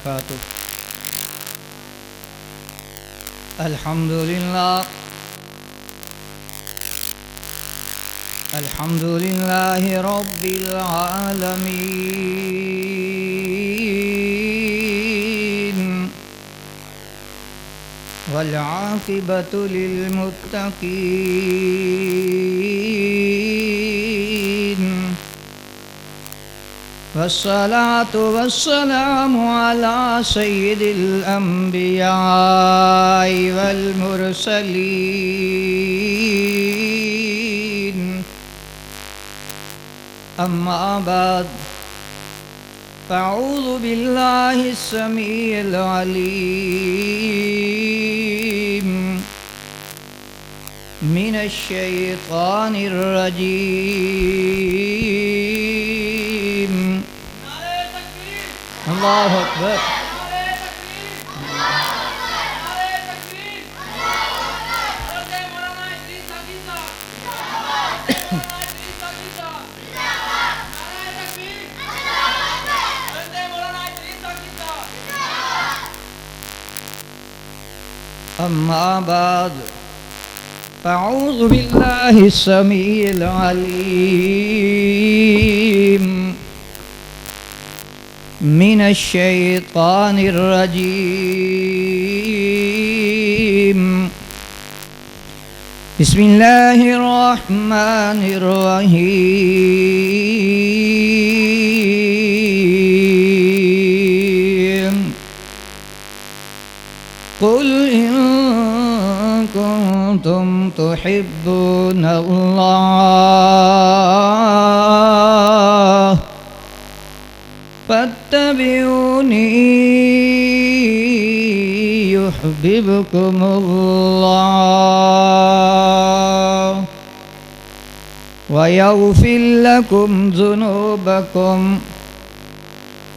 وبركاته. الحمد لله رب العالمين والعاقبة للمتقين والصلاة والسلام على سيد الأنبياء والمرسلين. أما بعد فأعوذ بالله السميع العليم من الشيطان الرجيم. الله أكبر. أما بعد فأعوذ بالله السميع العليم من الشيطان الرجيم. بسم الله الرحمن الرحيم. قل إن كنتم تحبون الله فاتبعوني يحببكم الله ويغفر لكم ذنوبكم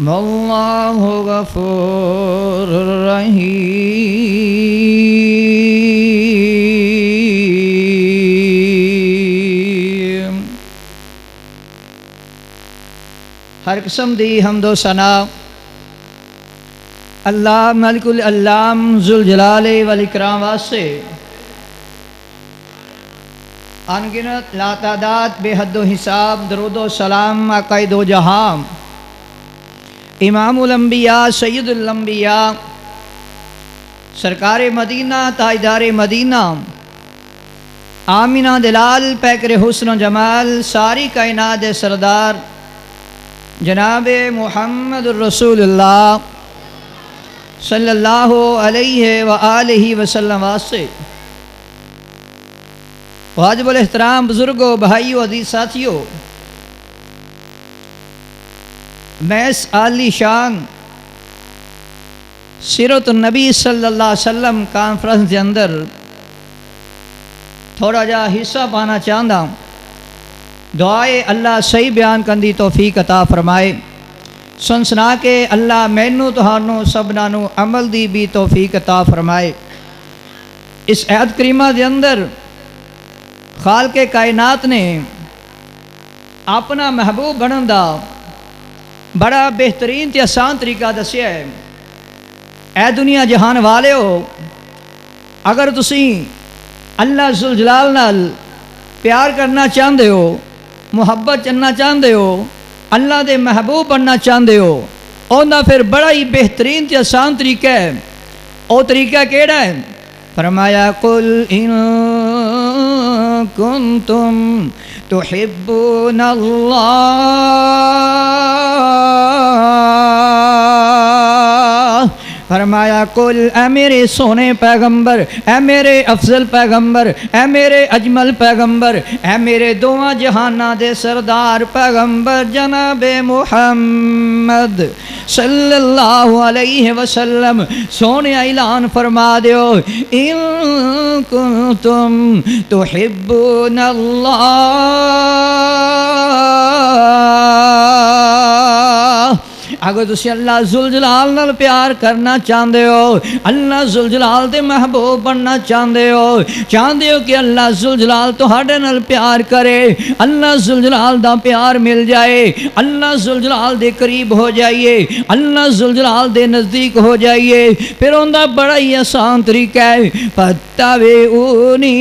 والله غفور رحیم. ہر قسم دی حمد و ثنا اللہ ملک العلام ذوالجلال والاکرام واسطے انگنت لا تعداد بے حد و حساب درود و سلام آقائے دو جہاں امام الانبیاء سید الانبیاء سرکار مدینہ تاجدار مدینہ آمینہ دلال پیکر حسن و جمال ساری کائنات سردار جناب محمد الرسول اللہ صلی اللہ علیہ وآلہ وسلم واسطے واجب الاحترام بزرگوں بھائیوں عزیز ساتھیوں، میں اس عالی شان سیرت النبی صلی اللہ علیہ وسلم کانفرنس کے اندر تھوڑا جا حصہ پانا چاہتا. دعائے اللہ صحیح بیان کندی توفیق عطا فرمائے. سن سنا کے اللہ مینو تہانوں سبنانو عمل دی بھی توفیق عطا فرمائے. اس عہد کریمہ کے اندر خالق کائنات نے اپنا محبوب بنن دا بڑا بہترین تے آسان طریقہ دسیا ہے. اے دنیا جہان والے ہو، اگر تسی اللہ ذوالجلال نال پیار کرنا چاہتے ہو، محبت کرنا چاہتے ہو، اللہ دے محبوب بننا چاہتے ہو، اونا پھر بڑا ہی بہترین تے آسان طریقہ ہے. او طریقہ کیڑا ہے؟ فرمایا قل ان کنتم تحبون اللہ. فرمایا قل اے میرے سونے پیغمبر، اے میرے افضل پیغمبر، اے میرے اجمل پیغمبر، اے میرے دواں جہانہ دے سردار پیغمبر جناب محمد صلی اللہ علیہ وسلم سونے اعلان فرما دیو ان کنتم تحبون اللہ. اگر تسی اللہ ذوالجلال نال پیار کرنا چاہتے ہو، اللہ ذوالجلال دے محبوب بننا چاہتے ہو کہ اللہ ذوالجلال تہاڈے نال پیار کرے، اللہ ذوالجلال دا پیار مل جائے، اللہ ذوالجلال دے قریب ہو جائیے، اللہ ذوالجلال دے نزدیک ہو جائیے، پھر اوندا بڑا ہی آسان طریقہ ہے، فَاتَّبِعُونِی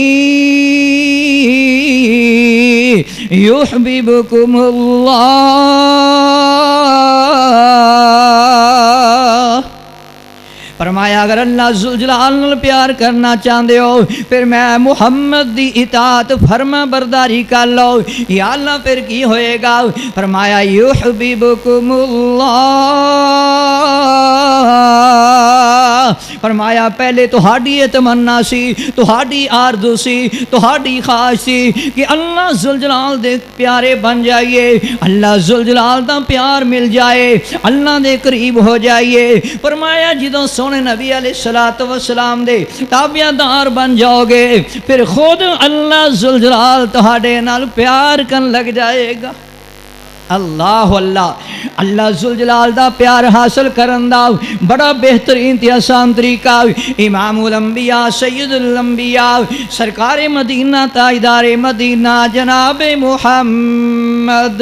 یُحْبِبْکُمُ اللہ۔ فرمایا اگر اللہ ذوالجلال نال پیار کرنا چاہتے ہو پھر میں محمد دی اطاعت فرما برداری کر لو، یا اللہ پھر کی ہوئے گا؟ فرمایا یحببکم اللہ۔ فرمایا پہلے تہاڈی تمنا سی، تہاڈی آرزو سی، تہاڈی خواہش سی کہ اللہ ذوالجلال دے پیارے بن جائیے، اللہ ذوالجلال دا پیار مل جائے، اللہ دے قریب ہو جائیے۔ فرمایا جدوں سونے نبی علیہ السلام دے تابعدار بن جاؤ گے پھر خود اللہ ذوالجلال تہاڈے نال پیار کن لگ جائے گا۔ اللہ اللہ اللہ ذوالجلال دا پیار حاصل کرن دا بڑا بہترین تے آسان طریقہ امام الانبیاء سید الانبیاء سرکار مدینہ تاجدار مدینہ جناب محمد،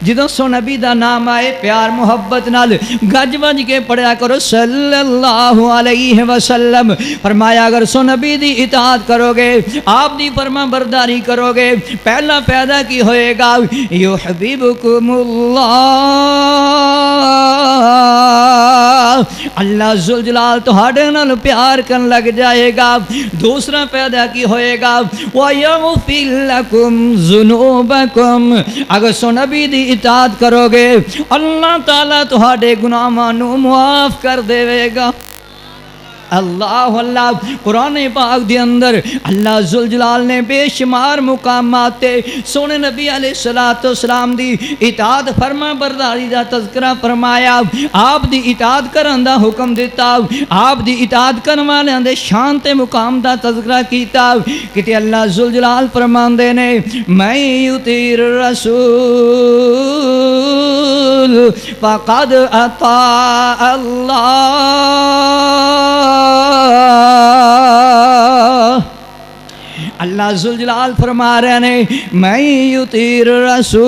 جدوں سو نبی دا نام آئے پیار محبت نال گج وج کے پڑھیا کرو صلی اللہ علیہ وسلم۔ فرمایا اگر سو نبی دی اطاعت کرو گے، آپ دی فرما برداری کرو گے، پہلا پیدا کی ہوئے گا یحببکم اللہ، اللہ ذوالجلال تہاڈے نال پیار کن لگ جائے گا۔ دوسرا پیدا کی ہوئے گا وَيَغْفِرْ لَكُمْ ذُنُوبَكُمْ، اگر سو نبی دی اطاعت کرو گے اللہ تعالیٰ تہاڈے گناہاں نو معاف کر دے گا۔ اللہ اللہ قرآن پاک دے اندر اللہ ذوالجلال نے بے شمار مقامات تے سونے نبی علیہ السلام دی اطاعت فرما برداری دا تذکرہ فرمایا، آپ دی اطاعت کرن دا حکم دیتا، آپ دی اطاعت کرن والے دے شان تے مقام دا تذکرہ کیتا کہ اللہ ذوالجلال فرماندے نے میں یطیع الرسول فقد اطاع اللہ۔ اللہ ذوالجلال فرما رہے ہیں میں یطیع الرسول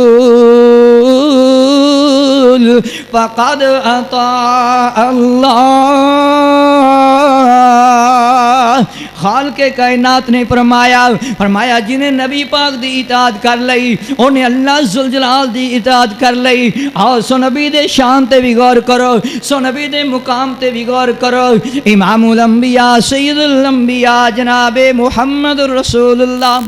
فقد اطاع اللہ۔ خالق کائنات نے فرمایا جنہیں نبی پاک دی اطاعت کر لئی انہیں اللہ ذوالجلال دی اطاعت کر لئی۔ آؤ سو نبی دے شان تے بھی غور کرو، سو نبی دے مقام تے بھی غور کرو۔ امام الانبیاء سید الانبیاء جناب محمد رسول اللہ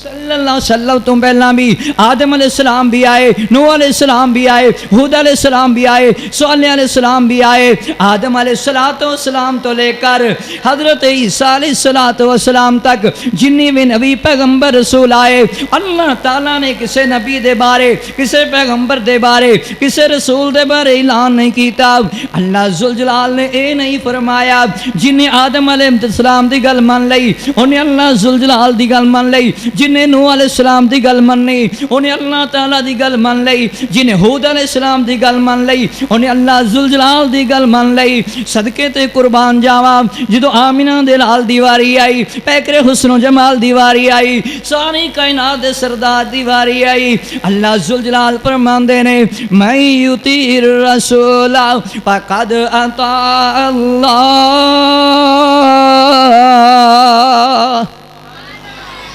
صلی اللہ علیہ وسلم تم پہلا بھی آدم علیہ السلام بھی آئے، نوح علیہ السلام بھی آئے، ہود علیہ السلام بھی آئے، صالح علیہ السلام بھی آئے۔ آدم علیہ السلام تو لے کر حضرت عیسیٰ علیہ السلام تک جنی بھی نبی پیغمبر رسول آئے، اللہ تعالیٰ نے کسے نبی دے بارے، کسے پیغمبر دے بارے، کسے رسول دے بارے اعلان نہیں کیتا۔ اللہ ذوالجلال نے اے نہیں فرمایا جنہیں آدم علیہ السلام دی گل مان لئی انہیں اللہ ذوالجلال دی گل مان لئی، جنہیں نوح علیہ السلام دی گل مننی انہیں اللہ تعالیٰ دی گل من لئی، جنہیں ہود علیہ السلام دی گل من لئی انہیں اللہ ذوالجلال دی گل من لئی۔ صدقے تے قربان جاواں جدو آمینہ دے لال دیواری آئی، پیکر حسن و جمال دیواری آئی، ساری کائنات دے سردار دیواری آئی، اللہ ذوالجلال فرماندے نے میں یطیع الرسول فقد اطاع اللہ۔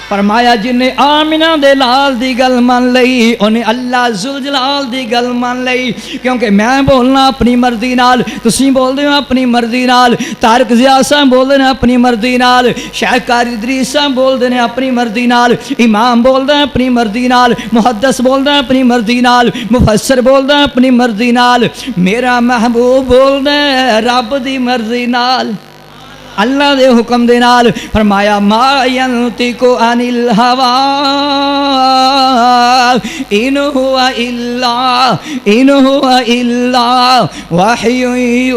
فرمایا جنہیں آمینہ دے لال دی گل مان لئی انہیں اللہ ذوالجلال دی گل مان لئی، کیونکہ میں بولنا اپنی مرضی نال، تسی بول دے ہو اپنی مرضی نال، طارق ضیاء صاحب بول دے اپنی مرضی نال، شیخ قاری ادریس صاحب بول دے اپنی مرضی نال، امام بول دے اپنی مرضی نال، محدث بول دے اپنی مرضی نال، مفسر بول دے اپنی مرضی نال، میرا محبوب بول دے رب دی مرضی نال، اللہ دے حکم دے نال۔ فرمایا ما ینطق عن الہوا ان هو الا وحی یوحی۔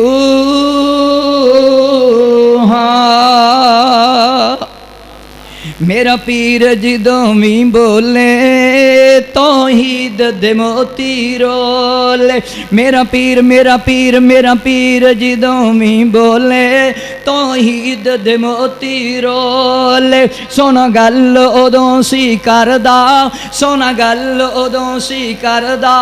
میرا پیر جدوں بھی بولے توحید دے موتی رولے، میرا پیر میرا پیر میرا پیر جدوں بھی بولے توحید دے موتی رولے، سونا گل ادوں سی کردا، سونا گل ادوں سی کردا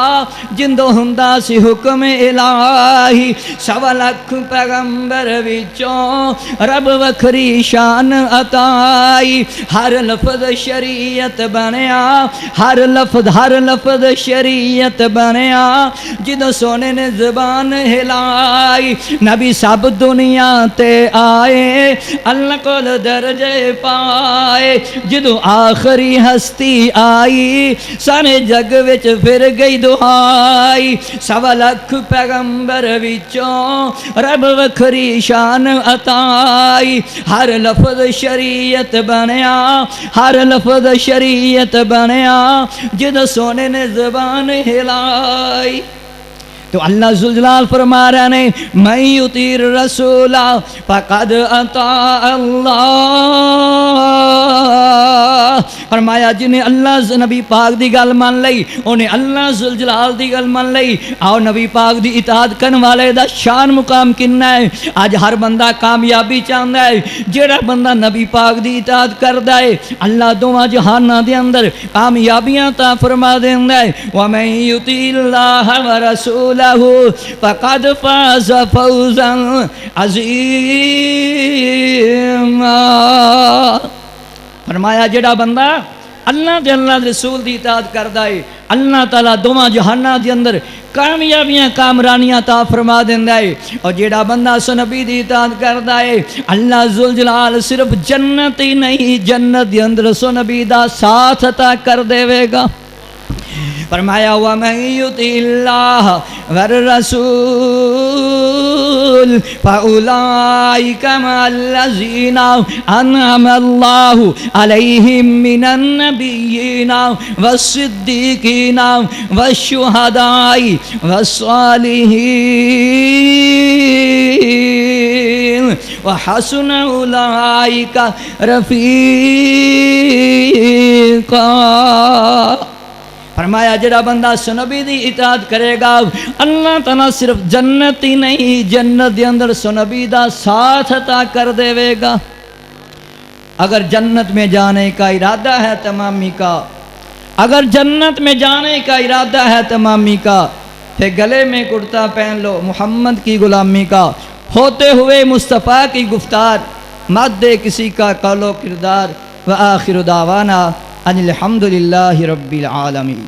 جندوں ہوندا سی حکم الہی، 1.25 لاکھ پیغمبر وچوں رب وکھری شان عطائی، ہر لفظ شریعت بنیا، ہر لفظ شریعت بنیا، جدوں سونے نے زبان ہلائی، نبی سب دنیا تے آئے اللہ کول درجے پائے، جدوں آخری ہستی آئی سارے جگ وچ پھر گئی دہائی، 1.25 لاکھ پیغمبر وچوں رب وکھری شان عطائی، ہر لفظ شریعت بنیا، ہر لفظ شریعت بنیا، جدوں سونے نے زبان ہلائی۔ تو اللہ ذوالجلال فرما رہے ہیں من یطیع الرسول فقد اطاع اللہ، فرمایا جنہیں اللہ نبی پاک دی گل مان لئی انہیں اللہ ذوالجلال دی گل مان لئی۔ آؤ نبی پاک دی اطاعت کرن والے دا شان مقام کنا ہے، آج ہر بندہ کامیابی چاہندا ہے، جیڑا بندہ نبی پاک دی اطاعت کردا ہے اللہ دوواں جہاناں دے اندر کامیابیاں عطا فرما دیندا ہے۔ ومن یطیع اللہ ورسولہ فقد فاز فوزا عظیما، فرمایا جڑا بندہ اللہ دے اللہ دے رسول دی اطاعت کردا ہے اللہ تعالیٰ دوواں جہاناں دے اندر کامیابیاں کامرانیاں عطا فرما دیندا ہے، اور جیڑا بندہ سو نبی دی اطاعت کردا ہے اللہ ذوالجلال صرف جنت ہی نہیں جنت دے اندر سو نبی دا ساتھ عطا کر دے گا۔ فرمایا ومن یطیع اللہ والرسول فاولئک مع الذین انعم اللہ علیہم من النبیین والصدیقین والشہداء والصالحین وحسن اولئک رفیقا۔ فرمایا جڑا بندہ سنبی دی اطاعت کرے گا اللہ تعالیٰ صرف جنت ہی نہیں جنت دے اندر سنبی دا ساتھ عطا کر دے گا۔ اگر جنت میں جانے کا ارادہ ہے تمامی کا، اگر جنت میں جانے کا ارادہ ہے تمامی کا، پھر گلے میں کرتا پہن لو محمد کی غلامی کا، ہوتے ہوئے مصطفیٰ کی گفتار مت دے کسی کا قول و کردار۔ وآخر دعوانا ان الحمدللہ رب العالمین۔